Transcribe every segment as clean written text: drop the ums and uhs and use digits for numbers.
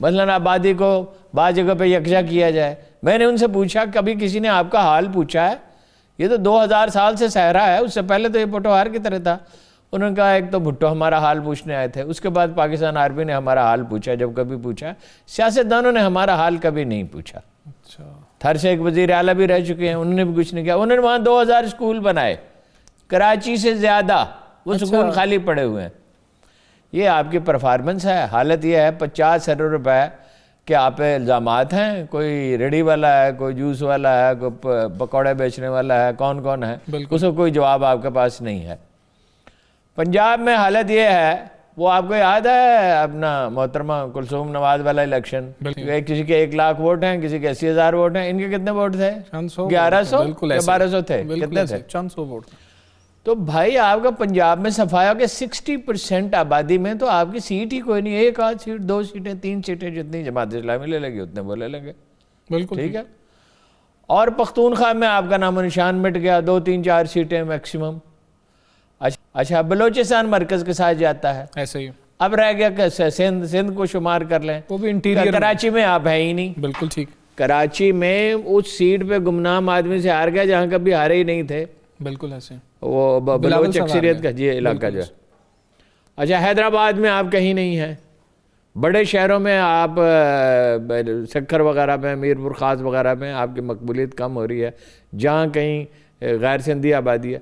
مثلاً آبادی کو بعض جگہ پہ یکجا کیا جائے. میں نے ان سے پوچھا کبھی کسی نے آپ کا حال پوچھا ہے؟ یہ تو 2000 سال سے صحرا ہے, اس سے پہلے تو یہ پٹوہار کی طرح تھا. انہوں نے کہا ایک تو بھٹو ہمارا حال پوچھنے آئے تھے, اس کے بعد پاکستان آرمی نے ہمارا حال پوچھا جب کبھی پوچھا, سیاستدانوں نے ہمارا حال کبھی نہیں پوچھا. تھر سے ایک وزیر اعلیٰ بھی رہ چکے ہیں, انہوں نے بھی کچھ نہیں کیا. انہوں نے وہاں 2000 اسکول بنائے, کراچی سے زیادہ وہ اسکول خالی پڑے ہوئے ہیں. یہ آپ کی پرفارمنس ہے. حالت یہ ہے 50 ارب روپے کہ آپ پہ الزامات ہیں, کوئی ریڑھی والا ہے, کوئی جوس والا ہے, کوئی پکوڑے بیچنے والا ہے, کون کون ہے, اس کو کوئی جواب آپ کے پاس نہیں ہے. پنجاب میں حالت یہ ہے, وہ آپ کو یاد ہے اپنا محترمہ کلثوم نواز والا الیکشن, کسی کے 1 لاکھ ووٹ ہیں, کسی کے 80,000 ووٹ ہیں, ان کے کتنے ووٹ تھے؟ 1100 یا 1200 تھے, کتنے تھے؟ 400 ووٹ. تو بھائی آپ کا پنجاب میں صفایا کہ 60% آبادی میں تو آپ کی سیٹ ہی کوئی نہیں, 1 آدھ سیٹ, 2 سیٹیں, 3 سیٹیں, جتنی جماعت اسلامی لے لے گی اتنے وہ لے لیں گے. بالکل ٹھیک ہے. اور پختونخوا میں آپ کا نام و نشان مٹ گیا, 2 3 4 سیٹیں میکسیمم. اچھا بلوچستان مرکز کے ساتھ جاتا ہے, ایسے ہی. اب رہ گیا کہ سندھ کو شمار کر لیں, وہ بھی انٹیریئر. کراچی میں آپ ہے ہی نہیں. بالکل ٹھیک. کراچی میں اس سیٹ پہ گمنام آدمی سے ہار گیا جہاں کبھی ہارے ہی نہیں تھے. بالکل ایسے. وہ بلوچ اکثریت کا یہ علاقہ جو ہے. اچھا حیدرآباد میں آپ کہیں نہیں ہیں. بڑے شہروں میں آپ سکھر وغیرہ میں, میرپور خاص وغیرہ میں آپ کی مقبولیت کم ہو رہی ہے, جہاں کہیں غیر سندھی آبادی ہے.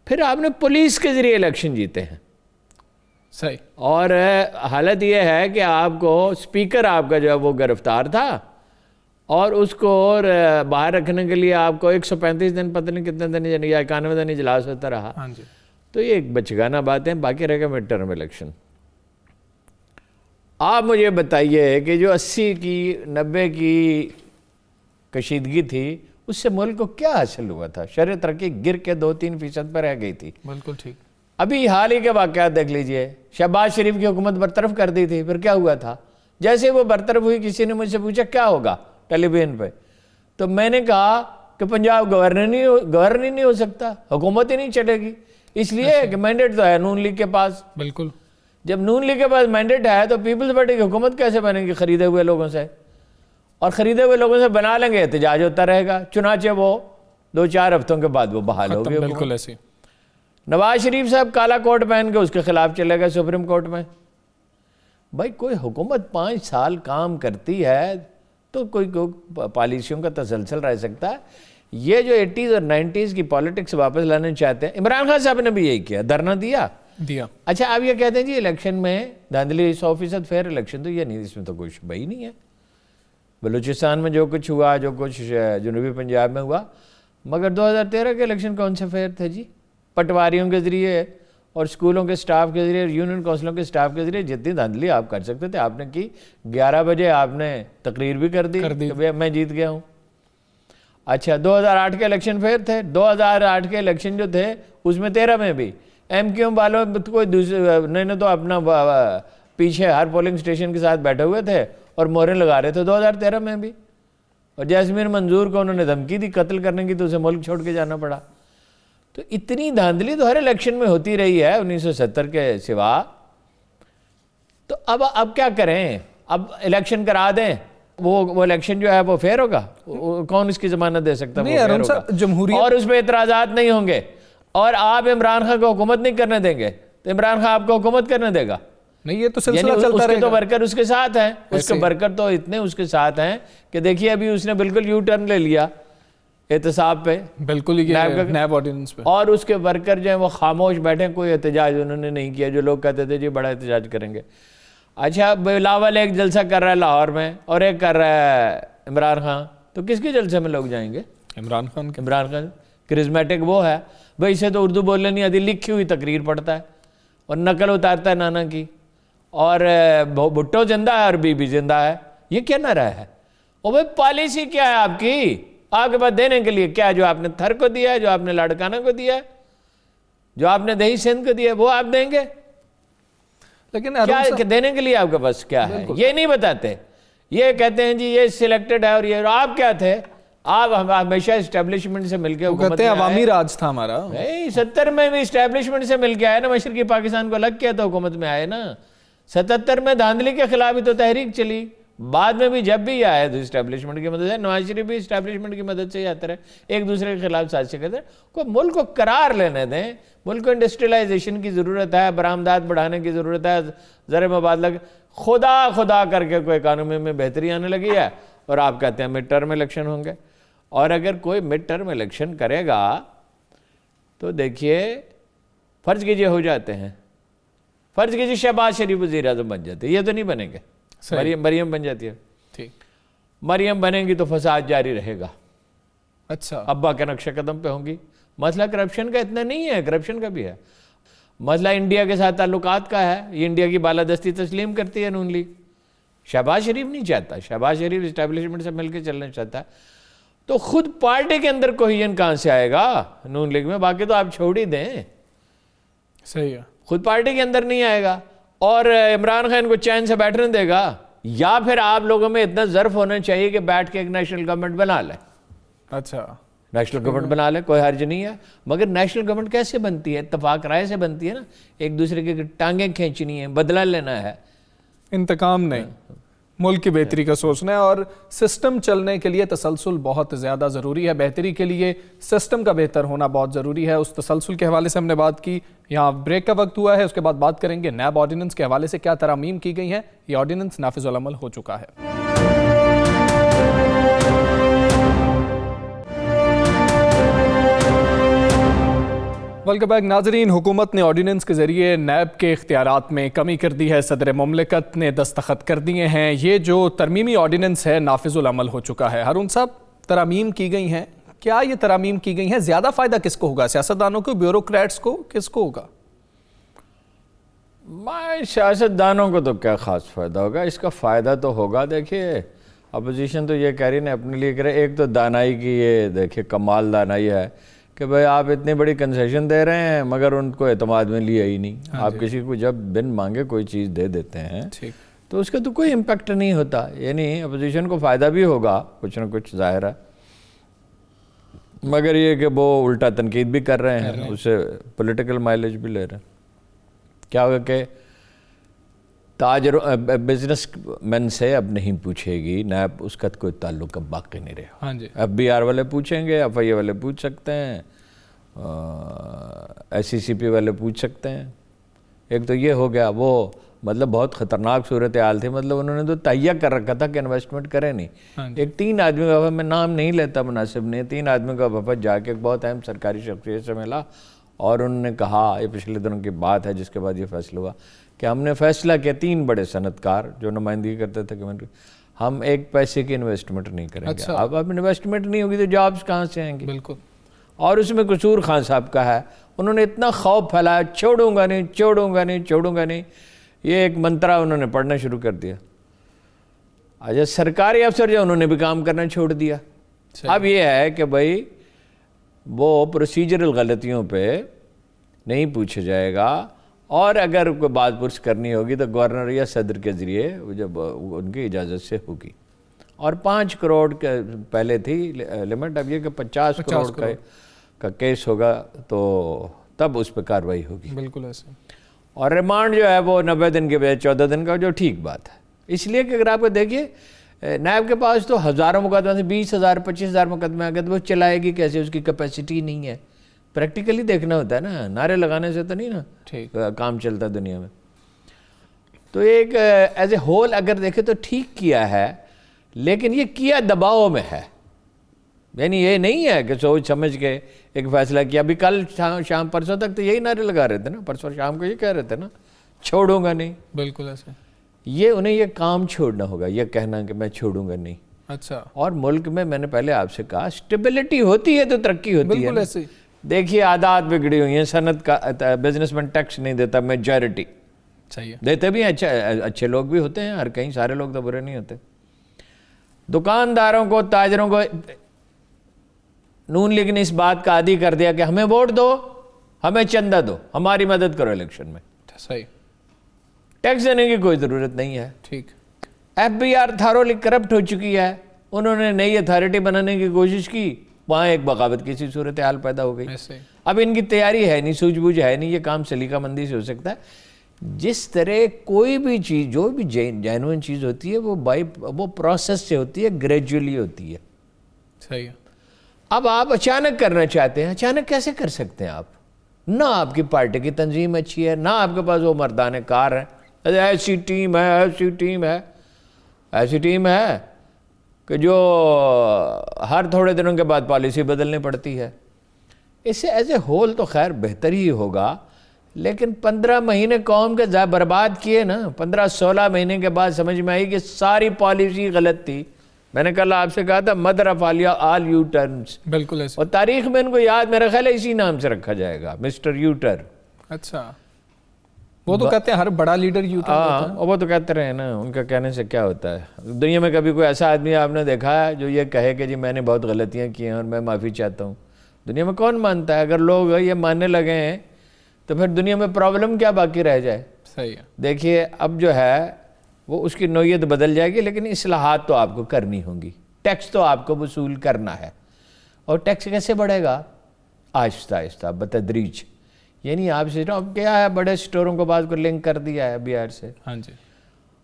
پھر آپ نے پولیس کے ذریعے الیکشن جیتے ہیں. صحیح. اور حالت یہ ہے کہ آپ کو اسپیکر آپ کا جو ہے وہ گرفتار تھا, اور اس کو اور باہر رکھنے کے لیے آپ کو 135 دن, پتہ نہیں کتنے دن یا 91 دن اجلاس ہوتا رہا. تو یہ ایک بچگانہ بات ہے. باقی رہ گیا مڈ ٹرم الیکشن. آپ مجھے بتائیے کہ جو 80 کی 90 کی کشیدگی تھی, اس سے ملک کو کیا حاصل ہوا تھا؟ شرح ترقی گر کے 2-3% پر رہ گئی تھی. بالکل ٹھیک. ابھی حال ہی کے واقعات دیکھ لیجئے. شہباز شریف کی حکومت برطرف کر دی تھی, پھر کیا ہوا تھا؟ جیسے وہ برطرف ہوئی, کسی نے مجھ سے پوچھا کیا ہوگا ٹیلی ویژن پہ, تو میں نے کہا کہ پنجاب گورنر نہیں ہو سکتا, حکومت ہی نہیں چلے گی. اس لیے کہ مینڈیٹ تو ہے نون لیگ کے پاس. بالکل. جب نون لیگ کے پاس مینڈیٹ ہے تو پیپلز پارٹی کی حکومت کیسے بنے گی خریدے ہوئے لوگوں سے؟ اور خریدے ہوئے لوگوں سے بنا لیں گے, احتجاج ہوتا رہے گا. چنانچہ وہ 2-4 ہفتوں کے بعد وہ بحال ہو گئے. بالکل ایسے. نواز شریف صاحب کالا کوٹ پہن کے اس کے خلاف چلے گئے سپریم کورٹ میں. بھائی کوئی حکومت 5 سال کام کرتی ہے تو کوئی پالیسیوں کا تسلسل رہ سکتا ہے. یہ جو 80s اور 90s کی پالیٹکس واپس لانا چاہتے ہیں, عمران خان صاحب نے بھی یہی کیا, دھرنا دیا. اچھا آپ یہ کہتے ہیں جی الیکشن میں دھاندلی 100% فیئر الیکشن, تو یہ نہیں, اس میں تو کوئی شبہ ہی نہیں ہے. بلوچستان میں جو کچھ ہوا, جو کچھ جنوبی پنجاب میں ہوا, مگر 2013 کے الیکشن کون سے فیئر تھے جی؟ پٹواریوں کے ذریعے اور اسکولوں کے سٹاف کے ذریعے, یونین کونسلوں کے سٹاف کے ذریعے جتنی دھاندلی آپ کر سکتے تھے آپ نے کی. 11 بجے آپ نے تقریر بھی کر دی کہ میں جیت گیا ہوں. اچھا 2008 کے الیکشن فیئر تھے. 2008 کے الیکشن جو تھے اس میں 13 میں بھی ایم کیو ایم والوں کوئی دوسرے نے تو اپنا پیچھے ہر پولنگ اسٹیشن کے ساتھ بیٹھے ہوئے تھے اور مہریں لگا رہے تھے 2013 میں بھی. اور جیسمین منظور کو انہوں نے دھمکی دی قتل کرنے کی, تو اسے ملک چھوڑ کے جانا پڑا. تو اتنی دھاندلی تو ہر الیکشن میں ہوتی رہی ہے 1970 کے سوا. تو اب کیا کریں؟ اب الیکشن کرا دیں, وہ الیکشن جو ہے وہ فیئر ہوگا؟ کون اس کی ضمانت دے سکتا ہے؟ اور اس پہ اعتراضات نہیں ہوں گے, اور آپ عمران خان کو حکومت نہیں کرنے دیں گے, تو عمران خان آپ کو حکومت کرنے دے گا؟ نہیں, یہ تو سلسلہ چلتا رہے گا. اس کے تو ورکر اس کے ساتھ ہیں, اس کے ورکر تو اتنے اس کے ساتھ ہیں کہ دیکھیے ابھی اس نے بالکل یو ٹرن لے لیا احتساب پہ, بالکل نیب آرڈیننس پہ, اور اس کے ورکر جو ہیں وہ خاموش بیٹھے, کوئی احتجاج انہوں نے نہیں کیا. جو لوگ کہتے تھے جی بڑا احتجاج کریں گے. اچھا بلاول ایک جلسہ کر رہا ہے لاہور میں اور ایک کر رہا ہے عمران خان, تو کس کے جلسے میں لوگ جائیں گے؟ عمران خان کرزمیٹک وہ ہے بھائی, اسے تو اردو بولنے نہیں آتی, لکھی ہوئی تقریر پڑھتا ہے اور نقل اتارتا ہے نانا کی, اور بھٹو زندہ ہے اور بی بی زندہ ہے. یہ کیا نہ رہا ہے؟ اور بھائی پالیسی کیا ہے آپ کی؟ آپ کے پاس دینے کے لیے کیا؟ جو آپ نے تھر کو دیا ہے, جو آپ نے لاڑکانہ کو دیا ہے, جو آپ نے دہی سندھ کو دیا ہے, وہ آپ دیں گے؟ لیکن کیا دینے کے لیے آپ کے پاس کیا ہے یہ نہیں بتاتے. یہ کہتے ہیں جی یہ سلیکٹڈ ہے, اور یہ آپ کیا تھے؟ آپ ہمیشہ اسٹیبلشمنٹ سے مل کے حکومت میں عوامی راج تھا ہمارا. 70 میں بھی اسٹیبلشمنٹ سے مل کے آئے نا, مشرقی پاکستان کو الگ کیا تو حکومت میں آئے نا. 77 میں دھاندلی کے خلاف ہی تو تحریک چلی, بعد میں بھی جب بھی آئے تو اسٹیبلشمنٹ کی مدد سے، نواز شریف بھی اسٹیبلشمنٹ کی مدد سے ہی آتے رہے، ایک دوسرے کے خلاف سازشیں کرتے رہے. کوئی ملک کو قرار لینے دیں. ملک کو انڈسٹریلائزیشن کی ضرورت ہے، برآمدات بڑھانے کی ضرورت ہے، زر مبادلہ خدا کر کے کوئی اکانومی میں بہتری آنے لگی ہے، اور آپ کہتے ہیں مڈ ٹرم الیکشن ہوں گے. اور اگر کوئی مڈ ٹرم الیکشن کرے گا تو دیکھیے، فرض کیجئے ہو جاتے ہیں، فرض کیجئے شہباز شریف وزیر اعظم بن جاتے، یہ تو نہیں بنیں گے. مریم بن جاتی ہے، ٹھیک، مریم بنیں گی تو فساد جاری رہے گا. اچھا، ابا کے نقش قدم پہ ہوں گی. مسئلہ کرپشن کا اتنا نہیں ہے، کرپشن کا بھی ہے. مسئلہ انڈیا کے ساتھ تعلقات کا ہے، یہ انڈیا کی بالادستی تسلیم کرتی ہے نون لیگ. شہباز شریف نہیں چاہتا، شہباز شریف اسٹیبلشمنٹ سے مل کے چلنا چاہتا ہے. تو خود پارٹی کے اندر کوہیژن کہاں سے آئے گا نون لیگ میں؟ باقی تو آپ چھوڑ ہی دیں. صحیح ہے، خود پارٹی کے اندر نہیں آئے گا اور عمران خان کو چین سے بیٹھنے دے گا. یا پھر آپ لوگوں میں اتنا ظرف ہونا چاہیے کہ بیٹھ کے ایک نیشنل گورنمنٹ بنا لیں. اچھا، نیشنل گورنمنٹ بنا لیں، کوئی حرج نہیں ہے. مگر نیشنل گورنمنٹ کیسے بنتی ہے؟ اتفاق رائے سے بنتی ہے نا. ایک دوسرے کی ٹانگیں کھینچنی ہے، بدلہ لینا ہے، انتقام نہیں. ملک کی بہتری کا سوچنا ہے، اور سسٹم چلنے کے لیے تسلسل بہت زیادہ ضروری ہے. بہتری کے لیے سسٹم کا بہتر ہونا بہت ضروری ہے. اس تسلسل کے حوالے سے ہم نے بات کی. یہاں بریک کا وقت ہوا ہے، اس کے بعد بات کریں گے نیب آرڈیننس کے حوالے سے کیا ترامیم کی گئی ہیں. یہ آرڈیننس نافذ العمل ہو چکا ہے. ویلکم بیک ناظرین. حکومت نے آرڈیننس کے ذریعے نیب کے اختیارات میں کمی کر دی ہے. صدر مملکت نے دستخط کر دیے ہیں. یہ جو ترمیمی آرڈیننس ہے نافذ العمل ہو چکا ہے. ہارون صاحب، ترامیم کی گئی ہیں، کیا یہ ترامیم کی گئی ہیں زیادہ فائدہ کس کو ہوگا؟ سیاستدانوں کو، بیوروکریٹس کو، کس کو ہوگا؟ سیاستدانوں کو تو کیا خاص فائدہ ہوگا؟ اس کا فائدہ تو ہوگا، دیکھیے اپوزیشن تو یہ کہہ رہی ہے اپنے لیے کرے. ایک تو دانائی کی، یہ دیکھیے کمال دانائی ہے کہ بھئی آپ اتنی بڑی کنسیشن دے رہے ہیں مگر ان کو اعتماد میں لیا ہی نہیں. آپ کسی کو جب بن مانگے کوئی چیز دے دیتے ہیں تو اس کا تو کوئی امپیکٹ نہیں ہوتا. یعنی اپوزیشن کو فائدہ بھی ہوگا کچھ نہ کچھ، ظاہر ہے، مگر یہ کہ وہ الٹا تنقید بھی کر رہے ہیں، اسے پولیٹیکل مائلیج بھی لے رہے ہیں. کیا ہوگا کہ تاجر بزنس مین سے اب نہیں پوچھے گی نیب، اس کا کوئی تعلق اب باقی نہیں رہا. ایف بی آر والے پوچھیں گے، ایف آئی اے والے پوچھ سکتے ہیں، ایس سی سی پی والے پوچھ سکتے ہیں. ایک تو یہ ہو گیا. وہ مطلب بہت خطرناک صورتحال تھی. مطلب انہوں نے تو تہیہ کر رکھا تھا کہ انویسٹمنٹ کریں نہیں. ایک 3 آدمی کا وفد، میں نام نہیں لیتا، مناسب نہیں، 3 آدمی کا وفد جا کے ایک بہت اہم سرکاری شخصیت سے ملا اور انہوں نے کہا، یہ پچھلے دنوں کی بات ہے جس کے بعد یہ فیصلہ ہوا کہ ہم نے فیصلہ کیا، 3 بڑے صنعت کار جو نمائندگی کرتے تھے کہ ہم ایک پیسے کی انویسٹمنٹ نہیں کریں گے. اب انویسٹمنٹ نہیں ہوگی تو جابز کہاں سے آئیں گے؟ بالکل. اور اس میں قصور خان صاحب کا ہے. انہوں نے اتنا خوف پھیلایا، چھوڑوں گا نہیں، چھوڑوں گا نہیں، چھوڑوں گا نہیں. یہ ایک منترا انہوں نے پڑھنا شروع کر دیا. اچھا، سرکاری افسر جو انہوں نے بھی کام کرنا چھوڑ دیا. اب یہ ہے کہ بھائی وہ پروسیجرل غلطیوں پہ نہیں پوچھا جائے گا، اور اگر کوئی بات پرس کرنی ہوگی تو گورنر یا صدر کے ذریعے جب ان کی اجازت سے ہوگی. اور 5 کروڑ کے پہلے تھی لمٹ، اب یہ کہ 50 کروڑ کا کیس ہوگا تو تب اس پہ کارروائی ہوگی. بالکل ایسے. اور ریمانڈ جو ہے وہ 90 دن کے بجائے 14 دن کا، جو ٹھیک بات ہے. اس لیے کہ اگر آپ کو دیکھیے نیب کے پاس تو ہزاروں مقدمے سے 20,000 25,000 مقدمے آگے، تو وہ چلائے گی کیسے؟ اس کی کیپیسٹی نہیں ہے. پریکٹیکلی دیکھنا ہوتا ہے نا، نعرے لگانے سے تو نہیں نا کام چلتا دنیا میں. تو ایک ایز اے ہول اگر دیکھیں تو ٹھیک کیا ہے، لیکن یہ کیا دباؤ میں ہے. یعنی یہ نہیں ہے کہ سوچ سمجھ کے ایک فیصلہ کیا. ابھی کل شام پرسوں تک تو یہی نعرے لگا رہے تھے نا، پرسوں شام کو یہ کہہ رہے تھے نا، چھوڑوں گا نہیں. بالکل ایسے. یہ انہیں یہ کام چھوڑنا ہوگا، یہ کہنا کہ میں چھوڑوں گا نہیں. اچھا. اور ملک میں نے پہلے آپ سے کہا اسٹیبلٹی ہوتی ہے تو ترقی ہوتی ہے. بالکل ایسے. دیکھیے عادات بگڑی ہوئی ہیں. صنعت کا بزنس مین ٹیکس نہیں دیتا، میجورٹی دیتے بھی ہیں. اچھے لوگ بھی ہوتے ہیں، ہر کہیں سارے لوگ تو برے نہیں ہوتے. دکانداروں کو، تاجروں کو نون لیگ نے اس بات کا عادی کر دیا کہ ہمیں ووٹ دو، ہمیں چندہ دو، ہماری مدد کرو الیکشن میں. صحیح. ٹیکس دینے کی کوئی ضرورت نہیں ہے. ٹھیک. F B R thoroughly corrupt ہو چکی ہے. انہوں نے نئی اتھارٹی بنانے کی کوشش کی، وہاں ایک بغاوت کی سی صورتحال پیدا ہو گئی. اب ان کی تیاری ہے نہیں، سوجھ بوجھ ہے نہیں، یہ کام سلیقہ مندی سے ہو سکتا ہے. جس طرح کوئی بھی چیز جو بھی جینوئن چیز ہوتی ہے وہ پروسیس سے ہوتی ہے، گریجولی ہوتی ہے. صحیح ہے. اب آپ اچانک کرنا چاہتے ہیں، اچانک کیسے کر سکتے ہیں آپ؟ نہ آپ کی پارٹی کی تنظیم اچھی ہے، نہ آپ کے پاس وہ مردان کار ہیں. ایسی ٹیم ہے کہ جو ہر تھوڑے دنوں کے بعد پالیسی بدلنی پڑتی ہے. اس سے ایز اے ہول تو خیر بہتر ہی ہوگا، لیکن 15 مہینے قوم کے برباد کیے نا. 15-16 مہینے کے بعد سمجھ میں آئی کہ ساری پالیسی غلط تھی. میں نے کل آپ سے کہا تھا mother of all you turns. بالکل ایسے. اور تاریخ میں ان کو یاد میرا خیال ہے اسی نام سے رکھا جائے گا، مسٹر یو ٹرن. اچھا، وہ تو کہتے ہیں ہر بڑا لیڈر یو ٹرن ہوتا ہے. وہ تو کہتے رہے نا، ان کا کہنے سے کیا ہوتا ہے. دنیا میں کبھی کوئی ایسا آدمی آپ نے دیکھا ہے جو یہ کہے کہ جی میں نے بہت غلطیاں کی ہیں اور میں معافی چاہتا ہوں؟ دنیا میں کون مانتا ہے؟ اگر لوگ یہ ماننے لگے ہیں تو پھر دنیا میں پرابلم کیا باقی رہ جائے؟ صحیح ہے. دیکھیے اب جو ہے وہ اس کی نوعیت بدل جائے گی، لیکن اصلاحات تو آپ کو کرنی ہوں گی. ٹیکس تو آپ کو وصول کرنا ہے. اور ٹیکس کیسے بڑھے گا؟ آہستہ آہستہ بتدریج. یعنی آپ سے اب کیا ہے، بڑے سٹوروں کو بعض کو لنک کر دیا ہے FBR سے. ہاں جی.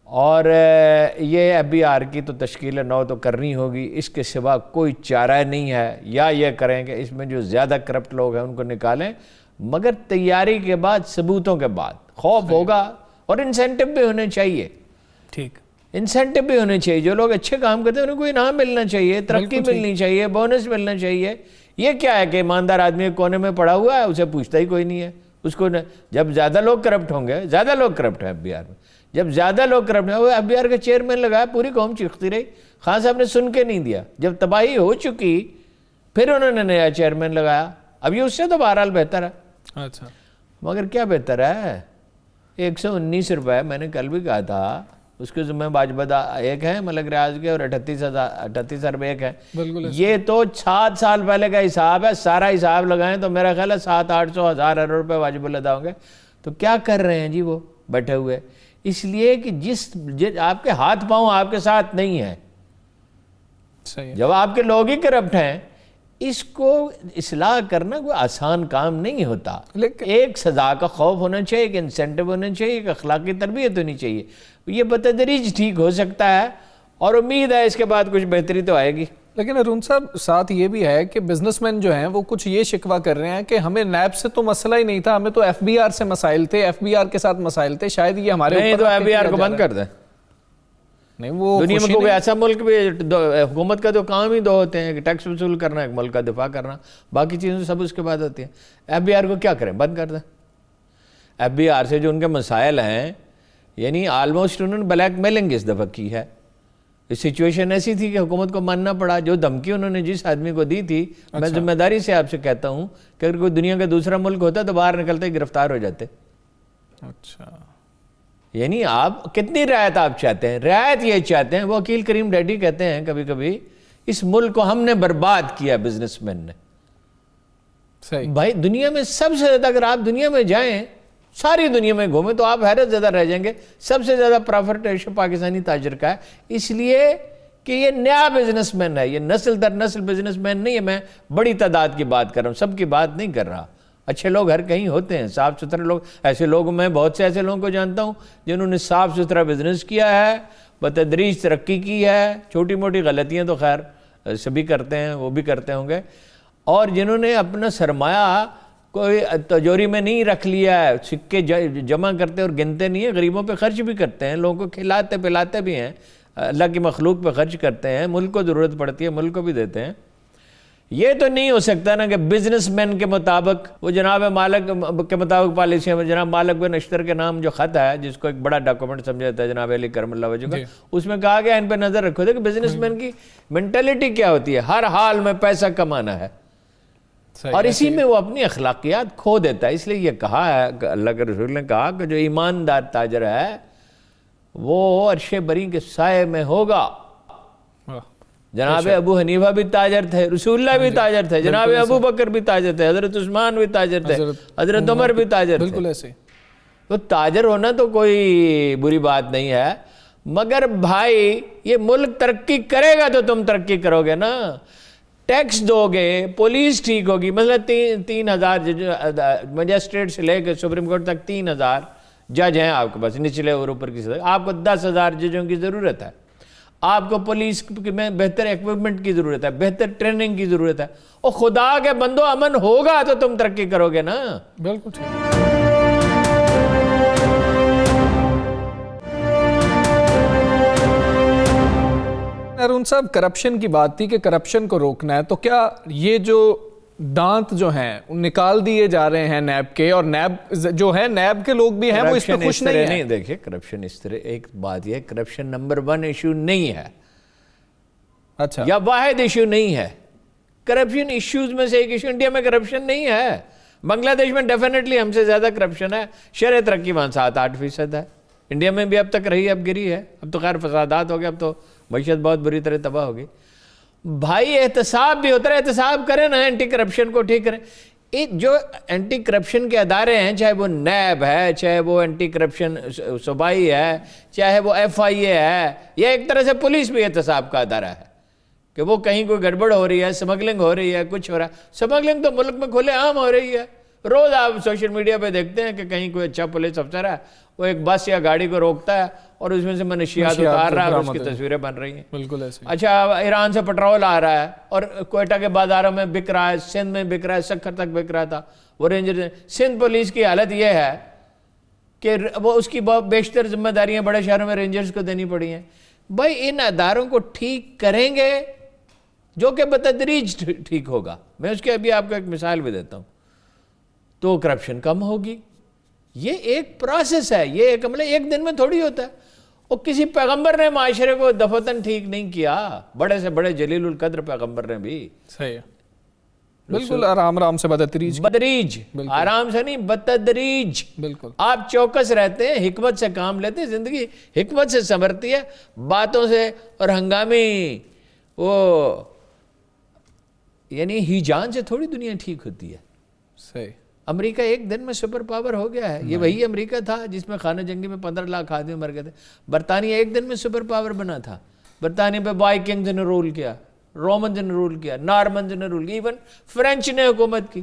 اور یہ FBR کی تو تشکیل نو تو کرنی ہوگی، اس کے سوا کوئی چارہ نہیں ہے. یا یہ کریں کہ اس میں جو زیادہ کرپٹ لوگ ہیں ان کو نکالیں، مگر تیاری کے بعد، ثبوتوں کے بعد. خوف ہوگا اور انسینٹو بھی ہونے چاہیے. ٹھیک، انسینٹو بھی ہونے چاہیے. جو لوگ اچھے کام کرتے ہیں انہیں کوئی انعام ملنا چاہیے، ترقی ملنی چاہیے، بونس ملنا چاہیے. یہ کیا ہے کہ ایماندار آدمی کونے میں پڑا ہوا ہے، اسے پوچھتا ہی کوئی نہیں ہے. اس کو جب زیادہ لوگ کرپٹ ہوں گے، زیادہ لوگ کرپٹ ہیں FBR میں، جب زیادہ لوگ کرپٹ ہیں، وہ FBR کا چیئرمین لگایا، پوری قوم چیختی رہی. خان صاحب نے سن کے نہیں دیا. جب تباہی ہو چکی پھر انہوں نے نیا چیئرمین لگایا. اب یہ اس سے تو بہرحال بہتر ہے. اچھا، مگر کیا بہتر ہے؟ 119 روپے میں نے کل بھی کہا تھا، اس کے ذمہ واجبہ ایک ہے ملک ریاض کے، اور 38 ارب ایک ہے. یہ تو 7 سال پہلے کا حساب ہے. سارا حساب لگائیں تو میرا خیال ہے 700-800 ارب روپے واجب الادا ہوں گے. تو کیا کر رہے ہیں جی وہ بیٹھے ہوئے؟ اس لیے کہ آپ کے ہاتھ پاؤں آپ کے ساتھ نہیں ہیں. جب آپ کے لوگ ہی کرپٹ ہیں، اس کو اصلاح کرنا کوئی آسان کام نہیں ہوتا. ایک سزا کا خوف ہونا چاہیے، ایک انسینٹو ہونا چاہیے، ایک اخلاقی تربیت ہونی چاہیے. یہ بتدریج ٹھیک ہو سکتا ہے، اور امید ہے اس کے بعد کچھ بہتری تو آئے گی. لیکن ارون صاحب ساتھ یہ بھی ہے کہ بزنس مین جو ہیں وہ کچھ یہ شکوہ کر رہے ہیں کہ ہمیں نیب سے تو مسئلہ ہی نہیں تھا، ہمیں تو FBR سے مسائل تھے، FBR کے ساتھ مسائل تھے. شاید یہ ہمارے نہیں تو FBR کو بند کر دیں. نہیں، وہ دنیا میں کوئی ایسا ملک بھی، حکومت کا تو کام ہی 2 ہوتے ہیں کہ ٹیکس وصول کرنا، ایک ملک کا دفاع کرنا، باقی چیزیں سب اس کے بعد ہوتی ہیں. FBR کو کیا کریں؟ بند کر دیں. FBR سے جو ان کے مسائل ہیں، یعنی آلموسٹ انہوں نے بلیک میلنگ اس دفعہ کی ہے. سچویشن ایسی تھی کہ حکومت کو ماننا پڑا. جو دھمکی انہوں نے جس آدمی کو دی تھی، میں ذمہ داری سے آپ سے کہتا ہوں کہ اگر کوئی دنیا کا دوسرا ملک ہوتا تو باہر نکلتے ہی گرفتار ہو جاتے. اچھا، یعنی آپ کتنی رعایت آپ چاہتے ہیں؟ رعایت یہ چاہتے ہیں. وہ وکیل کریم ڈیڈی کہتے ہیں کبھی کبھی، اس ملک کو ہم نے برباد کیا، بزنس مین نے. صحیح بھائی دنیا میں سب سے زیادہ، اگر آپ دنیا میں جائیں، ساری دنیا میں گھومیں، تو آپ حیرت زیادہ رہ جائیں گے. سب سے زیادہ پرافٹ ریشو پاکستانی تاجر کا ہے. اس لیے کہ یہ نیا بزنس مین ہے، یہ نسل در نسل بزنس مین نہیں ہے. میں بڑی تعداد کی بات کر رہا ہوں، سب کی بات نہیں کر رہا. اچھے لوگ ہر کہیں ہوتے ہیں، صاف ستھرے لوگ. ایسے لوگ میں بہت سے ایسے لوگوں کو جانتا ہوں جنہوں نے صاف ستھرا بزنس کیا ہے، بتدریج ترقی کی ہے. چھوٹی موٹی غلطیاں تو خیر سبھی کرتے ہیں، وہ بھی کرتے ہوں گے. اور جنہوں نے اپنا سرمایہ کوئی تجوری میں نہیں رکھ لیا ہے، سکے جمع کرتے اور گنتے نہیں ہیں، غریبوں پہ خرچ بھی کرتے ہیں، لوگوں کو کھلاتے پلاتے بھی ہیں، اللہ کی مخلوق پہ خرچ کرتے ہیں، ملک کو ضرورت پڑتی ہے ملک کو بھی دیتے ہیں. یہ تو نہیں ہو سکتا نا کہ بزنس مین کے مطابق، وہ جناب مالک کے مطابق پالیسی ہے. جناب مالک بن اشتر کے نام جو خط ہے، جس کو ایک بڑا ڈاکومنٹ سمجھا جاتا ہے جناب علی کرم اللہ وجہ کا، اس میں کہا گیا ان پہ نظر رکھو تھے کہ بزنس مین کی مینٹلٹی کیا ہوتی ہے، ہر حال میں پیسہ کمانا ہے. اور اسی میں وہ اپنی اخلاقیات کھو دیتا ہے. اس لیے یہ کہا ہے، اللہ کے رسول نے کہا کہ جو ایماندار تاجر ہے وہ عرش بری کے سائے میں ہوگا. جناب ابو حنیفہ بھی تاجر تھے، رسول اللہ بھی تاجر تھے، جناب ابو بکر بھی تاجر تھے، حضرت عثمان بھی تاجر تھے، حضرت عمر بھی تاجر تھے. بالکل ایسے. تو تاجر ہونا تو کوئی بری بات نہیں ہے، مگر بھائی یہ ملک ترقی کرے گا تو تم ترقی کرو گے نا. ٹیکس دو گے، پولیس ٹھیک ہوگی. مثلا 3000 مجسٹریٹ سے لے کے سپریم کورٹ تک 3000 جج ہیں آپ کے پاس نچلے اور اوپر کی سطح، آپ کو 10,000 ججوں کی ضرورت ہے، آپ کو پولیس میں بہتر ایکوپمنٹ کی ضرورت ہے، بہتر ٹریننگ کی ضرورت ہے، اور خدا کے بندو امن ہوگا تو تم ترقی کرو گے نا۔ بالکل ٹھیک۔ ارون صاحب، کرپشن کی بات تھی کہ کرپشن کو روکنا ہے، تو کیا یہ جو دانت جو ہیں نکال دیے جا رہے ہیں نیب کے، اور نیب جو ہے نیب کے لوگ بھی ہیں وہ اس پہ خوش نہیں ہیں؟ دیکھیں کرپشن اس طرح، ایک بات یہ ہے، کرپشن نمبر 1 ایشو نہیں ہے، اچھا، یا واحد ایشو نہیں ہے۔ کرپشن ایشوز میں سے ایک ایشو انڈیا میں کرپشن نہیں ہے۔ بنگلہ دیش میں ڈیفینیٹلی ہم سے زیادہ کرپشن ہے، شرح ترقی وہاں 7-8% ہے، انڈیا میں بھی اب تک رہی، اب گری ہے، اب تو خیر فسادات ہو گئے، اب تو معیشت بہت بری طرح تباہ ہوگی۔ بھائی احتساب بھی ہوتا ہے، احتساب کریں نا، اینٹی کرپشن کو ٹھیک کریں۔ جو اینٹی کرپشن کے ادارے ہیں، چاہے وہ نیب ہے، چاہے وہ اینٹی کرپشن صوبائی ہے، چاہے وہ FIA ہے، یا ایک طرح سے پولیس بھی احتساب کا ادارہ ہے کہ وہ کہیں کوئی گڑبڑ ہو رہی ہے، سمگلنگ ہو رہی ہے، کچھ ہو رہا ہے۔ سمگلنگ تو ملک میں کھلے عام ہو رہی ہے، روز آپ سوشل میڈیا پہ دیکھتے ہیں کہ کہیں کوئی اچھا پولیس افسر ہے، وہ ایک بس یا گاڑی کو روکتا ہے اور اس میں سے منشیات اتار رہا ہے اور اس کی تصویریں بن رہی ہیں۔ بالکل ایسے۔ اچھا، ایران سے پٹرول آ رہا ہے اور کوئٹہ کے بازاروں میں بک رہا ہے، سندھ میں بک رہا ہے، سکھر تک بک رہا تھا، وہ رینجر۔ سندھ پولیس کی حالت یہ ہے کہ وہ اس کی بیشتر ذمہ داریاں بڑے شہروں میں رینجرز کو دینی پڑی ہیں۔ بھائی ان اداروں کو ٹھیک کریں گے جو کہ بتدریج ٹھیک ہوگا، میں اس کے ابھی آپ کو ایک مثال بھی دیتا ہوں، تو کرپشن کم ہوگی۔ یہ ایک پروسیس ہے، یہ ایک عمل ایک دن میں تھوڑی ہوتا ہے۔ اور کسی پیغمبر نے معاشرے کو دفتن ٹھیک نہیں کیا، بڑے سے بڑے جلیل القدر پیغمبر نے بھی۔ صحیح ہے، بالکل آرام سے بتدریج، آرام سے نہیں، بتدریج۔ بالکل آپ چوکس رہتے ہیں، حکمت سے کام لیتے ہیں، زندگی حکمت سے سنورتی ہے، باتوں سے اور ہنگامی وہ یعنی ہی جان سے تھوڑی دنیا ٹھیک ہوتی ہے۔ صحیح۔ امریکہ ایک دن میں سپر پاور ہو گیا ہے، یہ وہی امریکہ تھا جس میں خانہ جنگی میں 15 لاکھ آدمی مر گئے تھے۔ برطانیہ ایک دن میں سپر پاور بنا تھا، برطانیہ پہ وائکنگز نے رول کیا، رومنز نے رول کیا، نارمنز نے رول کیا، ایون فرینچ نے حکومت کی۔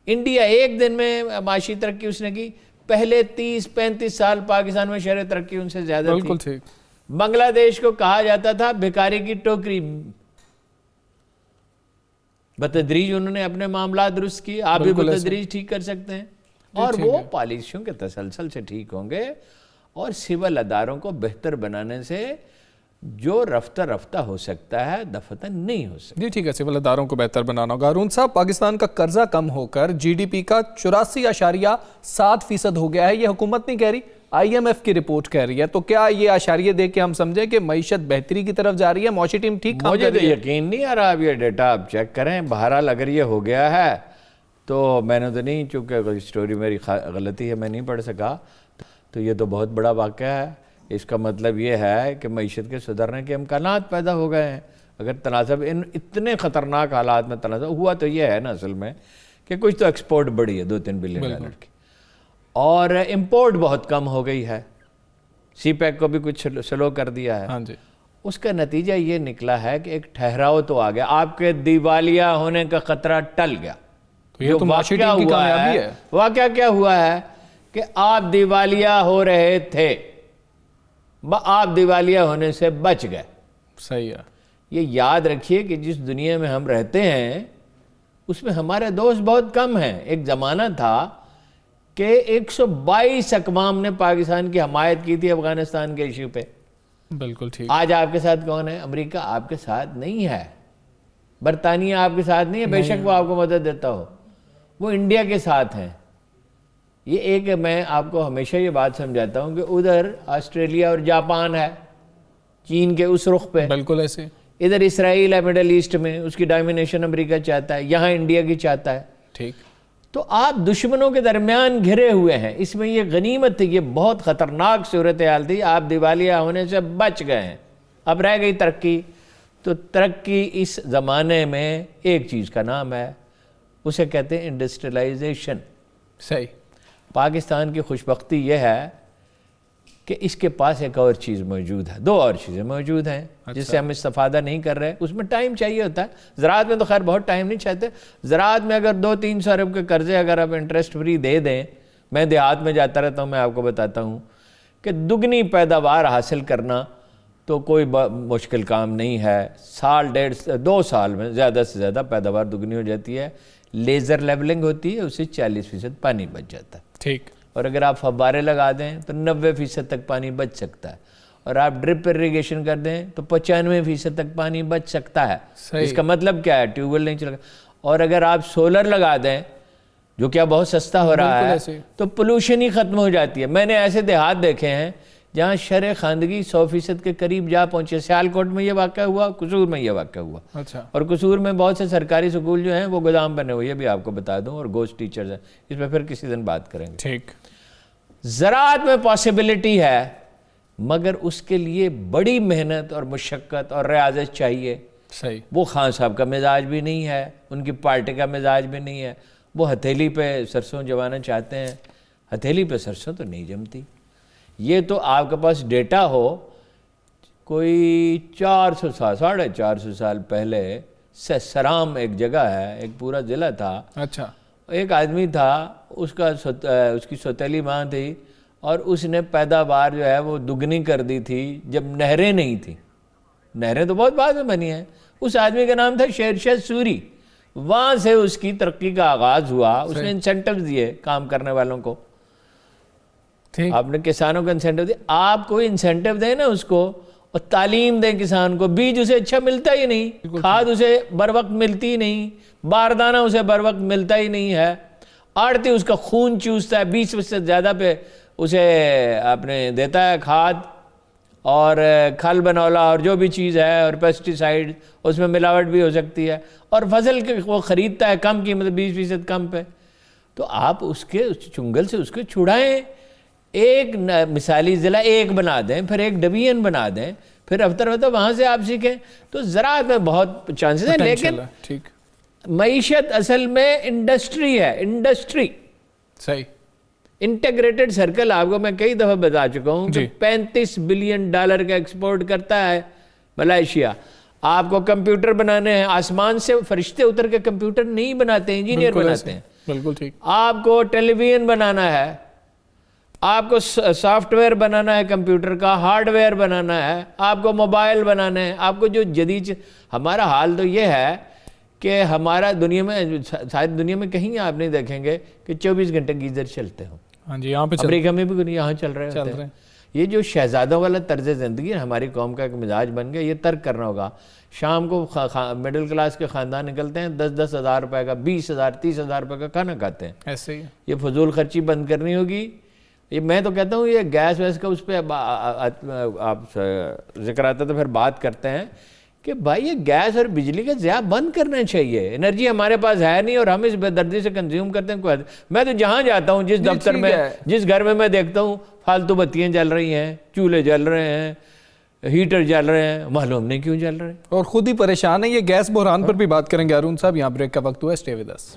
انڈیا ایک دن میں معاشی ترقی اس نے کی، پہلے 30-35 سال پاکستان میں شرح ترقی ان سے زیادہ تھی۔ بالکل ٹھیک۔ بنگلہ دیش کو کہا جاتا تھا بھکاری کی ٹوکری، بتدریج انہوں نے اپنے معاملات درست کی، آپ بھی بتدریج ٹھیک کر سکتے ہیں، اور وہ پالیسیوں کے تسلسل سے ٹھیک ہوں گے، اور سول اداروں کو بہتر بنانے سے جو رفتہ رفتہ ہو سکتا ہے دفتن نہیں ہو سکتا۔ جی ٹھیک ہے، سول اداروں کو بہتر بنانا ہوگا۔ ارون صاحب، پاکستان کا قرضہ کم ہو کر GDP کا 84.7% ہو گیا ہے، یہ حکومت نہیں کہہ رہی، IMF کی رپورٹ کہہ رہی ہے، تو کیا یہ اشاریہ دے کے ہم سمجھیں کہ معیشت بہتری کی طرف جا رہی ہے، معاشی ٹیم ٹھیک کام کر رہی ہے؟ مجھے تو یقین نہیں آ رہا، اب یہ ڈیٹا آپ چیک کریں، بہرحال اگر یہ ہو گیا ہے تو میں نے تو نہیں، چونکہ اسٹوری میری غلطی ہے میں نہیں پڑھ سکا، تو یہ تو بہت بڑا واقعہ ہے۔ اس کا مطلب یہ ہے کہ معیشت کے سدھرنے کے امکانات پیدا ہو گئے ہیں۔ اگر تناسب اتنے خطرناک حالات میں تناسب ہوا تو یہ ہے نا اصل میں کہ کچھ تو ایکسپورٹ بڑھی ہے $2-3 بلین کی، اور امپورٹ بہت کم ہو گئی ہے، CPEC کو بھی کچھ سلو کر دیا ہے۔ ہاں جی، اس کا نتیجہ یہ نکلا ہے کہ ایک ٹھہراؤ تو آ گیا، آپ کے دیوالیہ ہونے کا خطرہ ٹل گیا۔ تو یہ تو معاشی ٹیم کی کامیابی ہے۔ واقعہ کیا ہوا ہے کہ آپ دیوالیہ ہو رہے تھے، آپ دیوالیہ ہونے سے بچ گئے۔ صحیح ہے۔ یہ یاد رکھیے کہ جس دنیا میں ہم رہتے ہیں اس میں ہمارے دوست بہت کم ہیں۔ ایک زمانہ تھا کہ 122 اقوام نے پاکستان کی حمایت کی تھی افغانستان کے ایشو پہ۔ بالکل ٹھیک۔ آج آپ کے ساتھ کون ہے؟ امریکہ آپ کے ساتھ نہیں ہے، برطانیہ آپ کے ساتھ نہیں ہے، بے شک وہ آپ کو مدد دیتا ہو، وہ انڈیا کے ساتھ ہیں۔ یہ ایک میں آپ کو ہمیشہ یہ بات سمجھاتا ہوں کہ ادھر آسٹریلیا اور جاپان ہے چین کے اس رخ پہ، بالکل ایسے، ادھر اسرائیل ہے مڈل ایسٹ میں، اس کی ڈائمینیشن امریکہ چاہتا ہے، یہاں انڈیا کی چاہتا ہے۔ ٹھیک۔ تو آپ دشمنوں کے درمیان گھرے ہوئے ہیں، اس میں یہ غنیمت تھی، یہ بہت خطرناک صورتحال تھی، آپ دیوالیہ ہونے سے بچ گئے ہیں۔ اب رہ گئی ترقی، تو ترقی اس زمانے میں ایک چیز کا نام ہے، اسے کہتے ہیں انڈسٹریلائزیشن۔ صحیح۔ پاکستان کی خوشبختی یہ ہے کہ اس کے پاس ایک اور چیز موجود ہے، دو اور چیزیں موجود ہیں جس سے ہم استفادہ نہیں کر رہے۔ اس میں ٹائم چاہیے ہوتا ہے، زراعت میں تو خیر بہت ٹائم نہیں چاہتے۔ زراعت میں اگر 200-300 ارب کے قرضے اگر آپ انٹرسٹ فری دے دیں میں دیہات میں جاتا رہتا ہوں, میں آپ کو بتاتا ہوں کہ دگنی پیداوار حاصل کرنا تو کوئی مشکل کام نہیں ہے. سال 2 سال میں زیادہ سے زیادہ پیداوار دگنی ہو جاتی ہے. لیزر لیولنگ ہوتی ہے, اس سے 40% پانی بچ جاتا ہے. ٹھیک. اور اگر آپ فوارے لگا دیں تو 90% تک پانی بچ سکتا ہے. اور آپ ڈرپ ایریگیشن کر دیں تو 95% تک پانی بچ سکتا ہے. اس کا مطلب کیا ہے؟ ٹیوب ویل نہیں چلے گا. اور اگر آپ سولر لگا دیں, جو کیا بہت سستا ہو رہا ہے, تو پولوشن ہی ختم ہو جاتی ہے. میں نے ایسے دیہات دیکھے ہیں جہاں شرح خواندگی 100% کے قریب جا پہنچے. سیالکوٹ میں یہ واقعہ ہوا, قصور میں یہ واقعہ ہوا. اور قصور میں بہت سے سرکاری سکول جو ہیں وہ گودام بنے ہوئے, یہ بھی آپ کو بتا دوں, اور گھوسٹ ٹیچرز ہیں. اس پہ پھر کسی دن بات کریں گے. ٹھیک. زراعت میں پاسبلٹی ہے, مگر اس کے لیے بڑی محنت اور مشقت اور ریاضت چاہیے. صحیح. وہ خان صاحب کا مزاج بھی نہیں ہے, ان کی پارٹی کا مزاج بھی نہیں ہے. وہ ہتھیلی پہ سرسوں جوانا چاہتے ہیں, ہتھیلی پہ سرسوں تو نہیں جمتی. یہ تو آپ کے پاس ڈیٹا ہو, کوئی 400 سال 450 سال پہلے سرام ایک جگہ ہے, ایک پورا ضلع تھا. اچھا. ایک آدمی تھا, اس کی سوتیلی ماں تھی, اور اس نے پیداوار جو ہے وہ دگنی کر دی تھی جب نہریں نہیں تھیں. نہریں تو بہت بعد میں بنی ہیں. اس آدمی کا نام تھا شیرشاہ سوری. وہاں سے اس کی ترقی کا آغاز ہوا. اس نے انسینٹیوز دیے کام کرنے والوں کو. آپ نے کسانوں کو انسینٹیو دیا. آپ کوئی انسینٹیو دیں نا اس کو, اور تعلیم دیں کسان کو. بیج اسے اچھا ملتا ہی نہیں, کھاد اسے بر وقت ملتی ہی نہیں, باردانہ اسے بر وقت ملتا ہی نہیں ہے. آڑتی اس کا خون چوستا ہے, 20% زیادہ پہ اسے اپنے دیتا ہے کھاد اور کھل بنولا اور جو بھی چیز ہے, اور پیسٹی سائیڈ, اس میں ملاوٹ بھی ہو سکتی ہے. اور فصل وہ خریدتا ہے کم قیمت, 20% کم پہ. تو آپ اس چنگل سے اس کو چھڑائیں. ایک مثالی ضلع ایک بنا دیں, پھر ایک ڈویژن بنا دیں, پھر افطر وہاں سے آپ سیکھیں. تو زراعت میں بہت چانسز ہیں. لیکن معیشت اصل میں انڈسٹری ہے. انڈسٹری صحیح. انٹیگریٹڈ سرکل آپ کو میں کئی دفعہ بتا چکا ہوں کہ $35 بلین کا ایکسپورٹ کرتا ہے ملائیشیا. آپ کو کمپیوٹر بنانے ہیں, آسمان سے فرشتے اتر کے کمپیوٹر نہیں بناتے ہیں, انجینئر بناتے ہیں. بالکل ٹھیک. آپ کو ٹیلی ویژن بنانا ہے, آپ کو سافٹ ویئر بنانا ہے, کمپیوٹر کا ہارڈ ویئر بنانا ہے, آپ کو موبائل بنانا ہے, آپ کو جو جدید. ہمارا حال تو یہ ہے کہ ہمارا دنیا میں, شاید دنیا میں کہیں آپ نہیں دیکھیں گے کہ 24 گھنٹے گیزر چلتے ہوں. ہاں جی, یہاں پہ امریکہ میں بھی یہاں چل رہے ہوتے ہیں. یہ جو شہزادوں والا طرز زندگی ہے, ہماری قوم کا ایک مزاج بن گیا. یہ ترک کرنا ہوگا. شام کو مڈل کلاس کے خاندان نکلتے ہیں, 10-10 ہزار روپے کا, 20,000 30,000 روپے کا کھانا کھاتے ہیں. ایسے ہی یہ فضول خرچی بند کرنی ہوگی. یہ میں تو کہتا ہوں, یہ گیس ویس کا اس پہ آپ ذکر آتا تو پھر بات کرتے ہیں کہ بھائی یہ گیس اور بجلی کا ضیاع بند کرنا چاہیے. انرجی ہمارے پاس ہے نہیں اور ہم اس بے دردی سے کنزیوم کرتے ہیں. میں تو جہاں جاتا ہوں, جس دفتر میں, جس گھر میں دیکھتا ہوں فالتو بتیاں جل رہی ہیں, چولہے جل رہے ہیں, ہیٹر جل رہے ہیں, معلوم نہیں کیوں جل رہے ہیں, اور خود ہی پریشان ہے. یہ گیس بحران پر بھی بات کریں گے ہارون صاحب. یہاں بریک کا وقت ہوا ہے, stay with us.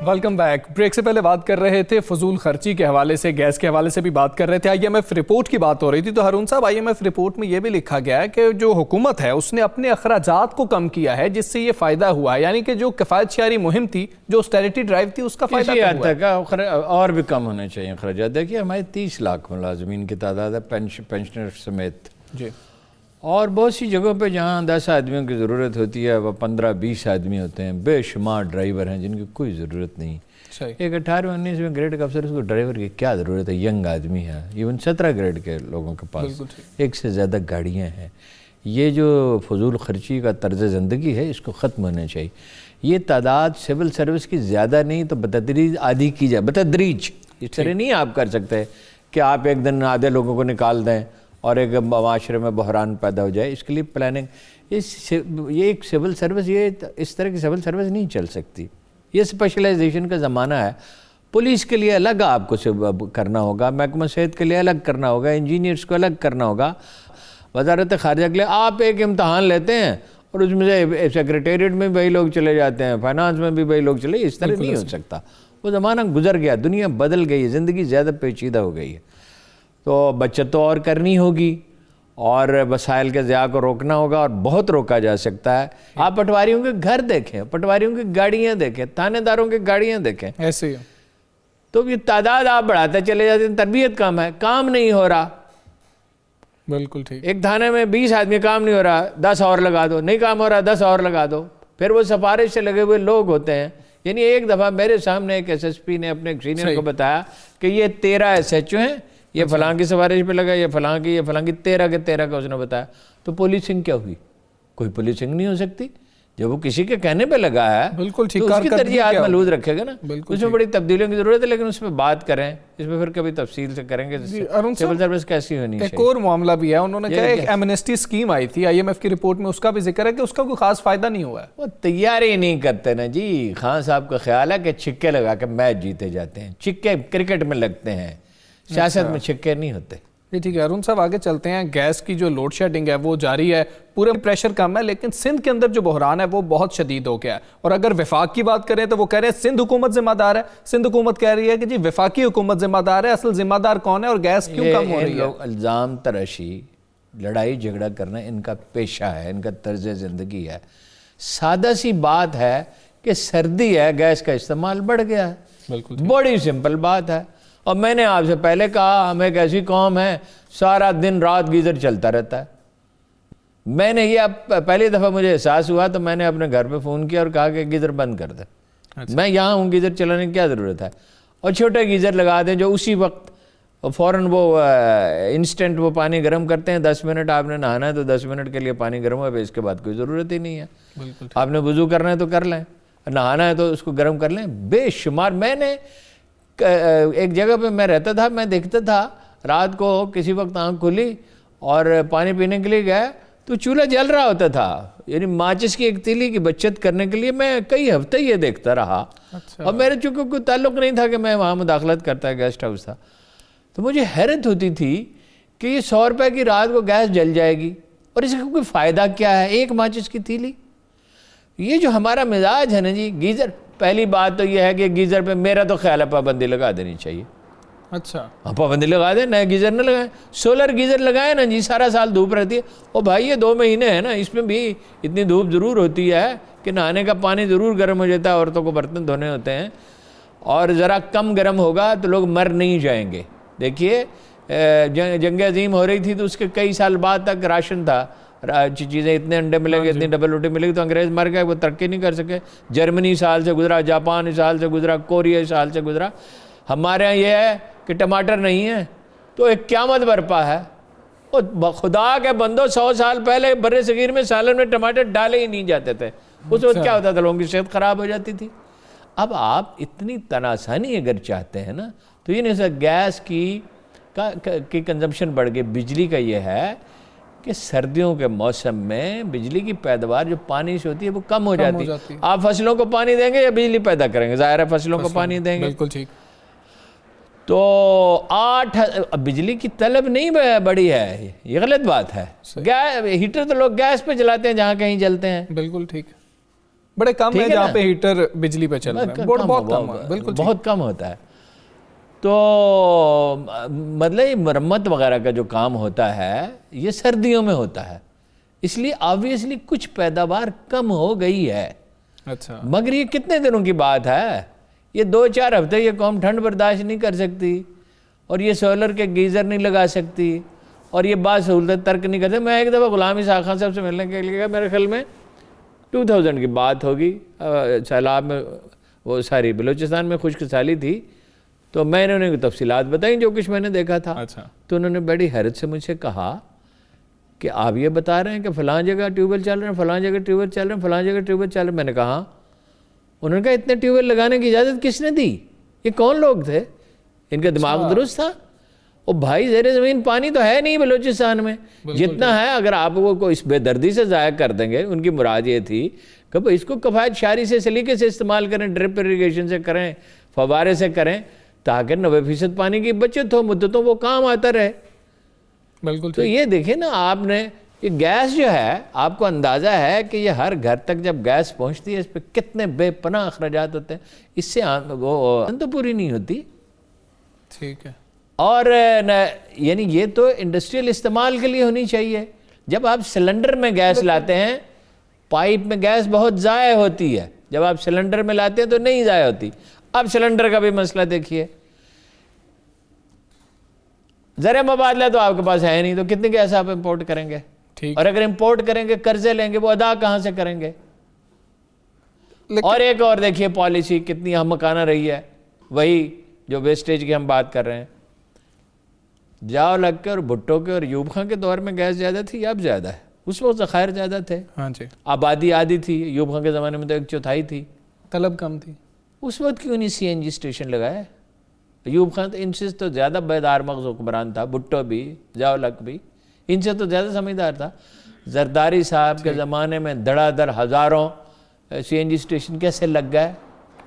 Welcome back. Break سے پہلے بات کر رہے تھے فضول خرچی کے حوالے سے, گیس کے حوالے سے بھی بات کر رہے تھے. IMF رپورٹ کی بات ہو رہی تھی. تو ہارون صاحب, IMF رپورٹ میں یہ بھی لکھا گیا ہے کہ جو حکومت ہے اس نے اپنے اخراجات کو کم کیا ہے, جس سے یہ فائدہ ہوا ہے. یعنی کہ جو کفایت شعاری مہم تھی, جو اسٹیریٹی ڈرائیو تھی, اس کا فائدہ ہوا ہے. اور بھی کم ہونے چاہیے اخراجات. دیکھیے ہمارے 30 لاکھ ملازمین کی تعداد ہے, پینشنر سمیت. جی. اور بہت سی جگہوں پہ جہاں 10 آدمیوں کی ضرورت ہوتی ہے, وہ 15-20 آدمی ہوتے ہیں. بے شمار ڈرائیور ہیں جن کی کوئی ضرورت نہیں. ایک 18-19 گریڈ کا افسر, اس کو ڈرائیور کی کیا ضرورت ہے؟ ینگ آدمی ہے. ایون 17 گریڈ کے لوگوں کے پاس ایک سے زیادہ گاڑیاں ہیں. یہ جو فضول خرچی کا طرز زندگی ہے, اس کو ختم ہونا چاہیے. یہ تعداد سول سروس کی زیادہ نہیں تو بتدریج آدھی کی جائے. بتدریج, اس طرح نہیں آپ کر سکتے کہ آپ ایک دن آدھے لوگوں کو نکال دیں اور ایک معاشرے میں بحران پیدا ہو جائے. اس کے لیے پلاننگ, یہ ایک سول سروس, یہ اس طرح کی سول سروس نہیں چل سکتی. یہ اسپیشلائزیشن کا زمانہ ہے. پولیس کے لیے الگ آپ کو کرنا ہوگا, محکمہ صحت کے لیے الگ کرنا ہوگا, انجینئرس کو الگ کرنا ہوگا, وزارت خارجہ کے لیے. آپ ایک امتحان لیتے ہیں اور اس میں سے سیکریٹریٹ میں بھی وہی لوگ چلے جاتے ہیں, فائنانس میں بھی وہی لوگ چلے. اس طرح نہیں ہو سکتا. وہ زمانہ گزر گیا, دنیا بدل گئی ہے, زندگی زیادہ پیچیدہ ہو گئی ہے. تو بچت تو اور کرنی ہوگی اور وسائل کے ضیاع کو روکنا ہوگا، اور بہت روکا جا سکتا ہے۔ آپ پٹواریوں کے گھر دیکھیں، پٹواریوں کی گاڑیاں دیکھیں، تھانے داروں کی گاڑیاں دیکھیں، ایسے ہی تو یہ تعداد آپ بڑھاتے چلے جاتے ہیں۔ تربیت کم ہے، کام نہیں ہو رہا۔ بالکل ٹھیک۔ ایک تھانے میں 20 آدمی، کام نہیں ہو رہا، 10 اور لگا دو، نہیں کام ہو رہا 10 اور لگا دو۔ پھر وہ سفارش سے لگے ہوئے لوگ ہوتے ہیں۔ یعنی ایک دفعہ میرے سامنے ایک ایس ایس پی نے اپنے سینئر کو بتایا کہ یہ 13 ایس ایچ او ہیں، یہ فلاں کی سفارش پہ لگا، یہ فلاں کی، یہ فلاں کی، 13 کے 13 کا اس نے بتایا۔ تو پولیسنگ کیا ہوئی؟ کوئی پولیسنگ نہیں ہو سکتی جب وہ کسی کے کہنے پہ لگا ہے۔ بالکل ٹھیک، تو اس کی ترجیحات محدود رکھے گا نا۔ بالکل اس میں بڑی تبدیلیوں کی ضرورت ہے، لیکن اس پہ بات کریں، اس پہ پھر کبھی تفصیل سے کریں گے سول سروس کیسی ہونی چاہیے۔ ایک اور معاملہ بھی ہے، انہوں نے کہا ایک ایمنسٹی اسکیم آئی تھی آئی ایم ایف کی رپورٹ میں، اس کا بھی ذکر ہے کہ اس کا کوئی خاص فائدہ نہیں ہوا ہے۔ وہ تیاری نہیں کرتے نا جی۔ خان صاحب کا خیال ہے کہ چھکے لگا کے میچ جیتے جاتے ہیں، چھکے کرکٹ میں لگتے ہیں، سیاست میں چھکے نہیں ہوتے۔ جی ٹھیک ہے ارون صاحب، آگے چلتے ہیں۔ گیس کی جو لوڈ شیڈنگ ہے وہ جاری ہے، پورے پریشر کم ہے، لیکن سندھ کے اندر جو بحران ہے وہ بہت شدید ہو گیا ہے۔ اور اگر وفاق کی بات کریں تو وہ کہہ رہے ہیں سندھ حکومت ذمہ دار ہے۔ سندھ حکومت کہہ رہی ہے کہ جی وفاقی حکومت ذمہ دار ہے، اصل ذمہ دار کون ہے اور گیس کیوں کم ہو رہی ہے؟ الزام تراشی، لڑائی جھگڑا کرنا ان کا پیشہ ہے، ان کا طرز زندگی ہے۔ سادہ سی بات ہے کہ سردی ہے، گیس کا استعمال بڑھ گیا ہے۔ بالکل بڑی سمپل بات ہے۔ اور میں نے آپ سے پہلے کہا ہم ایک ایسی قوم ہے سارا دن رات گیزر چلتا رہتا ہے۔ میں نے یہ پہلی دفعہ مجھے احساس ہوا تو میں نے اپنے گھر پہ فون کیا اور کہا کہ گیزر بند کر دیں۔ میں یہاں ہوں، گیزر چلانے کی کیا ضرورت ہے؟ اور چھوٹے گیزر لگا دیں جو اسی وقت فوراً وہ انسٹنٹ وہ پانی گرم کرتے ہیں۔ 10 منٹ آپ نے نہانا ہے تو 10 منٹ کے لیے پانی گرم ہوا، اس کے بعد کوئی ضرورت ہی نہیں ہے۔ آپ نے وضو کرنا ہے تو کر لیں، نہانا ہے تو اس کو گرم کر لیں۔ بے شمار میں نے ایک جگہ پہ میں رہتا تھا، میں دیکھتا تھا رات کو کسی وقت آنکھ کھلی اور پانی پینے کے لیے گیا تو چولہا جل رہا ہوتا تھا۔ یعنی ماچس کی ایک تیلی کی بچت کرنے کے لیے میں کئی ہفتے یہ دیکھتا رہا۔ اور میرے چونکہ کوئی تعلق نہیں تھا کہ میں وہاں مداخلت کرتا، گیسٹ ہاؤس تھا، تو مجھے حیرت ہوتی تھی کہ یہ 100 روپے کی رات کو گیس جل جائے گی اور اس کا کوئی فائدہ کیا ہے؟ ایک ماچس کی تیلی۔ یہ جو ہمارا مزاج ہے نا جی، گیزر، پہلی بات تو یہ ہے کہ گیزر پہ میرا تو خیال ہے پابندی لگا دینی چاہیے۔ اچھا پابندی لگا دیں، نئے گیزر نہ لگائیں، سولر گیزر لگائیں نا جی، سارا سال دھوپ رہتی ہے۔ اور بھائی یہ 2 مہینے ہیں نا، اس میں بھی اتنی دھوپ ضرور ہوتی ہے کہ نہانے کا پانی ضرور گرم ہو جاتا ہے، عورتوں کو برتن دھونے ہوتے ہیں، اور ذرا کم گرم ہوگا تو لوگ مر نہیں جائیں گے۔ دیکھیے جنگ عظیم ہو رہی تھی تو اس کے کئی سال بعد تک راشن تھا، چیزیں اتنے انڈے ملیں گے، اتنی ڈبل روٹی ملے گی، تو انگریز مر گئے، وہ ترقی نہیں کر سکے۔ جرمنی سال سے گزرا، جاپان سال سے گزرا، کوریا سال سے گزرا۔ ہمارے ہاں یہ ہے کہ ٹماٹر نہیں ہے تو ایک قیامت برپا ہے۔ اور خدا کے بندو 100 سال پہلے بر صغیر میں سالن میں ٹماٹر ڈالے ہی نہیں جاتے تھے، اس وقت کیا ہوتا تھا؟ لوگوں کی صحت خراب ہو جاتی تھی۔ اب آپ اتنی تناسانی اگر چاہتے ہیں نا تو یہ نہیں سر، گیس کی کنزمپشن بڑھ گئی۔ بجلی کا یہ ہے کہ سردیوں کے موسم میں بجلی کی پیداوار جو پانی سے ہوتی ہے وہ کم ہو جاتی ہے۔ آپ فصلوں کو پانی دیں گے یا بجلی پیدا کریں گے؟ ظاہر ہے فصلوں کو پانی دیں گے۔ بالکل ٹھیک۔ تو 8 بجلی کی طلب نہیں بڑی ہے، یہ غلط بات ہے۔ ہیٹر تو لوگ گیس پہ جلاتے ہیں جہاں کہیں جلتے ہیں۔ بالکل ٹھیک، بڑے کم ہیں جہاں پہ ہیٹر بجلی پہ چل رہے ہیں، بہت کم ہے۔ بالکل بہت کم ہوتا ہے۔ تو مطلب مرمت وغیرہ کا جو کام ہوتا ہے یہ سردیوں میں ہوتا ہے، اس لیے آبویسلی کچھ پیداوار کم ہو گئی ہے۔ اچھا، مگر یہ کتنے دنوں کی بات ہے؟ یہ 2-4 ہفتے یہ قوم ٹھنڈ برداشت نہیں کر سکتی، اور یہ سولر کے گیزر نہیں لگا سکتی، اور یہ بات سہولت ترک نہیں کرتے۔ میں ایک دفعہ غلام اسحاق خان صاحب سے ملنے کے لیے گیا، میرے خیال میں 2000 کی بات ہوگی، سیلاب میں وہ ساری بلوچستان میں خشک سالی تھی، تو میں نے انہیں تفصیلات بتائیں جو کچھ میں نے دیکھا تھا۔ تو انہوں نے بڑی حیرت سے مجھ سے کہا کہ آپ یہ بتا رہے ہیں کہ فلاں جگہ ٹیوب ویل چل رہے ہیں، فلاں جگہ ٹیوب ویل چل رہے ہیں، فلاں جگہ ٹیوب ویل چل رہے ہیں۔ میں نے کہا، انہوں نے کہا اتنے ٹیوب ویل لگانے کی اجازت کس نے دی؟ یہ کون لوگ تھے؟ ان کا دماغ درست تھا؟ اور بھائی زیر زمین پانی تو ہے نہیں بلوچستان میں، جتنا ہے اگر آپ کو اس بے دردی سے ضائع کر دیں گے۔ ان کی مراد یہ تھی کہ اس کو کفایت شعاری سے سلیقے سے استعمال کریں، ڈرپ اریگیشن سے کریں، فوارے سے کریں، تاکہ 90% پانی کی بچت ہو، مدتوں وہ کام آتا رہے۔ بالکل۔ تو یہ دیکھیں نا، آپ نے یہ گیس جو ہے، آپ کو اندازہ ہے کہ یہ ہر گھر تک جب گیس پہنچتی ہے اس پہ کتنے بے پناہ اخراجات ہوتے ہیں، اس سے وہ تو پوری نہیں ہوتی۔ ٹھیک ہے۔ اور یعنی یہ تو انڈسٹریل استعمال کے لیے ہونی چاہیے. جب آپ سلنڈر میں گیس لاتے ہیں، پائپ میں گیس بہت ضائع ہوتی ہے، جب آپ سلنڈر میں لاتے ہیں تو نہیں ضائع ہوتی. اب سلنڈر کا بھی مسئلہ دیکھیے، زر مبادلہ تو آپ کے پاس ہے نہیں، تو کتنی گیس آپ امپورٹ کریں گے؟ اور اگر امپورٹ کریں گے، قرضے لیں گے، وہ ادا کہاں سے کریں گے؟ اور ایک اور دیکھیے پالیسی کتنی احمقانہ رہی ہے، وہی جو ویسٹیج کی ہم بات کر رہے ہیں. جاؤ لگ کے اور بھٹو کے اور ایوب خان کے دور میں گیس زیادہ تھی، اب زیادہ ہے. اس وقت ذخائر زیادہ تھے، ہاں جی، آبادی آدھی تھی. ایوب خان کے زمانے میں تو 1/4 تھی، طلب کم تھی. اس وقت کیوں نہیں سی این جی اسٹیشن لگائے؟ ایوب خان ان سے تو زیادہ بیدار مغز حکمران تھا، بھٹو بھی، ضیاء الحق بھی ان سے تو زیادہ سمجھدار تھا. زرداری صاحب کے زمانے میں دھڑا دھڑ ہزاروں سی این جی اسٹیشن کیسے لگ گئے؟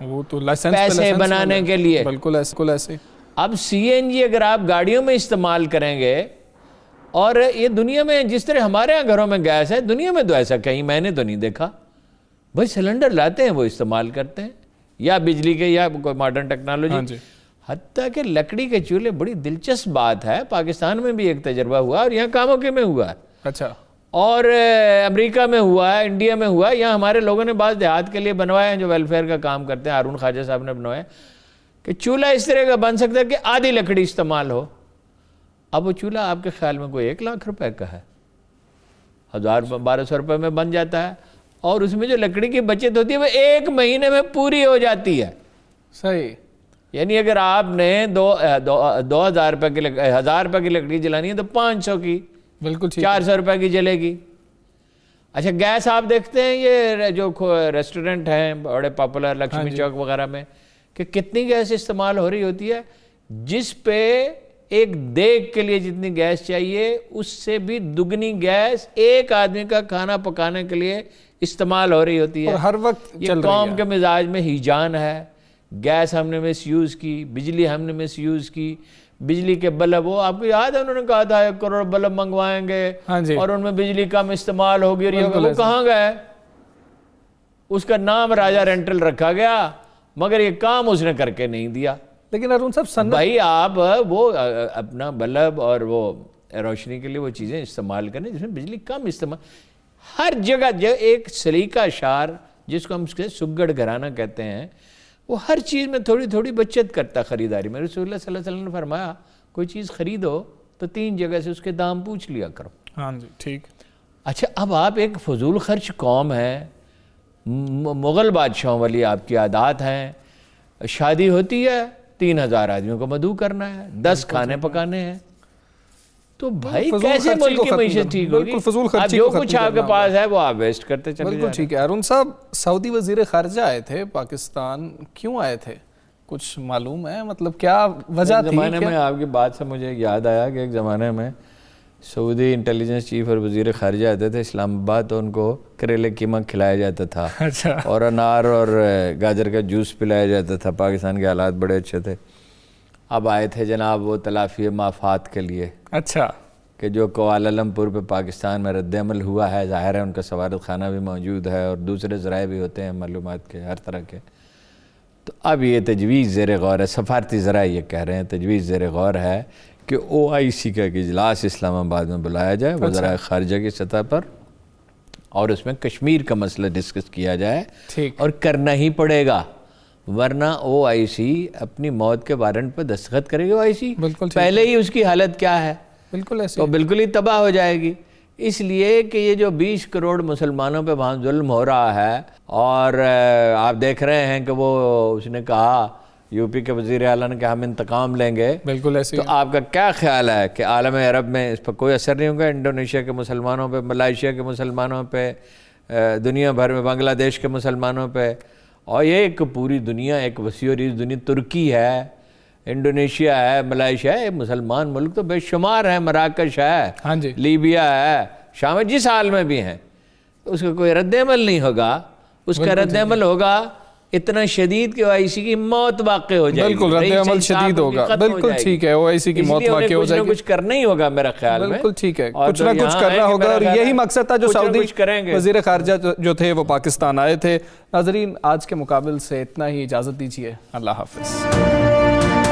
وہ تو لائسنس پیسے بنانے کے لیے. بالکل ایسے. اب سی این جی اگر آپ گاڑیوں میں استعمال کریں گے، اور یہ دنیا میں جس طرح ہمارے ہاں گھروں میں گیس ہے، دنیا میں تو ایسا کہیں میں نے تو نہیں دیکھا. بھائی سلنڈر لاتے ہیں، وہ استعمال کرتے ہیں، یا بجلی کے یا کوئی ماڈرن ٹیکنالوجی. حتیٰ کہ لکڑی کے چولہے، بڑی دلچسپ بات ہے، پاکستان میں بھی ایک تجربہ ہوا اور یہاں کاموں کے میں ہوا ہے. اچھا. اور امریکہ میں ہوا ہے، انڈیا میں ہوا ہے. یہاں ہمارے لوگوں نے بعض دیہات کے لیے بنوایا ہے، جو ویلفیئر کا کام کرتے ہیں، ہارون خواجہ صاحب نے بنوایا کہ چولہا اس طرح کا بن سکتا ہے کہ آدھی لکڑی استعمال ہو. اب وہ چولہا آپ کے خیال میں کوئی 1 لاکھ روپے کا ہے، 1200 روپے میں بن جاتا ہے، اور اس میں جو لکڑی کی بچت ہوتی ہے وہ 1 مہینے میں پوری ہو جاتی ہے. صحیح. یعنی اگر آپ نے 2000 روپے کی 1000 روپے کی لکڑی جلانی ہے تو 500 کی، بالکل 400 روپے کی جلے گی. اچھا گیس آپ دیکھتے ہیں یہ جو ریسٹورنٹ ہیں بڑے پاپولر لکشمی چوک وغیرہ میں، کہ کتنی گیس استعمال ہو رہی ہوتی ہے، جس پہ ایک دیگ کے لیے جتنی گیس چاہیے اس سے بھی دگنی گیس ایک آدمی کا کھانا پکانے کے لیے استعمال ہو رہی ہوتی ہے. اور ہر وقت یہ قوم کے مزاج میں ہیجان ہے. گیس ہم نے مس یوز کی، بجلی ہم نے مس یوز کی. بجلی کے بلب، وہ آپ کو یاد ہے انہوں نے کہا تھا 1 کروڑ بلب منگوائیں گے اور ان میں بجلی کم استعمال ہوگی، اور یہ وہ کہاں گئے؟ اس کا نام راجہ رینٹل رکھا گیا، مگر یہ کام اس نے کر کے نہیں دیا. لیکن ارون صاحب بھائی آپ وہ اپنا بلب اور وہ روشنی کے لیے وہ چیزیں استعمال کریں جس میں بجلی کم استعمال. ہر جگہ جو ایک سلیقہ شار جس کو ہم سگڑ گھرانہ کہتے ہیں، وہ ہر چیز میں تھوڑی تھوڑی بچت کرتا خریداری میں. رسول اللہ صلی اللہ علیہ وسلم نے فرمایا کوئی چیز خریدو تو 3 جگہ سے اس کے دام پوچھ لیا کرو. ہاں جی ٹھیک. اچھا اب آپ ایک فضول خرچ قوم ہے، مغل بادشاہوں والی آپ کی عادات ہیں. شادی ہوتی ہے 3000 آدمیوں کو مدعو کرنا ہے، 10 کھانے پکانے ہیں، تو بھائی کیسے ملک کی معیشت ٹھیک ہوگی؟ اب جو کچھ آپ کے پاس ہے وہ آپ ویسٹ کرتے چلے جا رہے ہیں. بالکل ٹھیک ہے. ارون صاحب سعودی وزیر خارجہ آئے تھے پاکستان، کیوں آئے تھے؟ کچھ معلوم ہے؟ مطلب کیا وجہ تھی؟ زمانے میں آپ کی بات سے مجھے یاد آیا کہ ایک زمانے میں سعودی انٹیلیجنس چیف اور وزیر خارجہ آتے تھے اسلام آباد، تو ان کو کریلے قیمہ کھلایا جاتا تھا اور انار اور گاجر کا جوس پلایا جاتا تھا. پاکستان کے حالات بڑے اچھے تھے. اب آئے تھے جناب وہ تلافی مافات کے لیے. اچھا. کہ جو کوالالمپور پہ پاکستان میں رد عمل ہوا ہے، ظاہر ہے ان کا سفارت خانہ بھی موجود ہے اور دوسرے ذرائع بھی ہوتے ہیں معلومات کے ہر طرح کے. تو اب یہ تجویز زیر غور ہے، سفارتی ذرائع یہ کہہ رہے ہیں تجویز زیر غور ہے کہ OIC کا ایک اجلاس اسلام آباد میں بلایا جائے وزراء خارجہ کی سطح پر، اور اس میں کشمیر کا مسئلہ ڈسکس کیا جائے. اور کرنا ہی پڑے گا، ورنہ OIC اپنی موت کے وارنٹ پہ دستخط کرے گی. OIC پہلے ہی اس کی حالت کیا ہے، بالکل ایسے تو بالکل ہی تباہ ہو جائے گی. اس لیے کہ یہ جو 20 کروڑ مسلمانوں پہ وہاں ظلم ہو رہا ہے، اور آپ دیکھ رہے ہیں کہ وہ اس نے کہا UP کے وزیر اعلیٰ نے کہ ہم انتقام لیں گے. بالکل ایسے. تو آپ کا کیا خیال ہے کہ عالم عرب میں اس پر کوئی اثر نہیں ہوگا؟ انڈونیشیا کے مسلمانوں پہ، ملائیشیا کے مسلمانوں پہ، دنیا بھر میں بنگلہ دیش کے مسلمانوں پہ، اور یہ ایک پوری دنیا، ایک وسیع و عریض دنیا، ترکی ہے، انڈونیشیا ہے، ملائیشیا ہے، مسلمان ملک تو بے شمار ہیں، مراکش ہے، لیبیا ہے، شام جس حال میں بھی ہیں. اس کا کوئی رد عمل نہیں ہوگا. اس کا رد عمل ہوگا اتنا شدید کہ OIC کی موت واقع ہو جائے گی. بالکل رد عمل شدید ہوگا. بالکل ٹھیک ہے، OIC کی موت واقع ہو جائے گی. کچھ کرنا ہی ہوگا میرا خیال میں. بالکل ٹھیک ہے، کچھ نہ کچھ کرنا ہوگا، اور یہی مقصد تھا جو سعودی وزیر خارجہ جو تھے وہ پاکستان آئے تھے. ناظرین آج کے مقابل سے اتنا ہی، اجازت دیجیے، اللہ حافظ.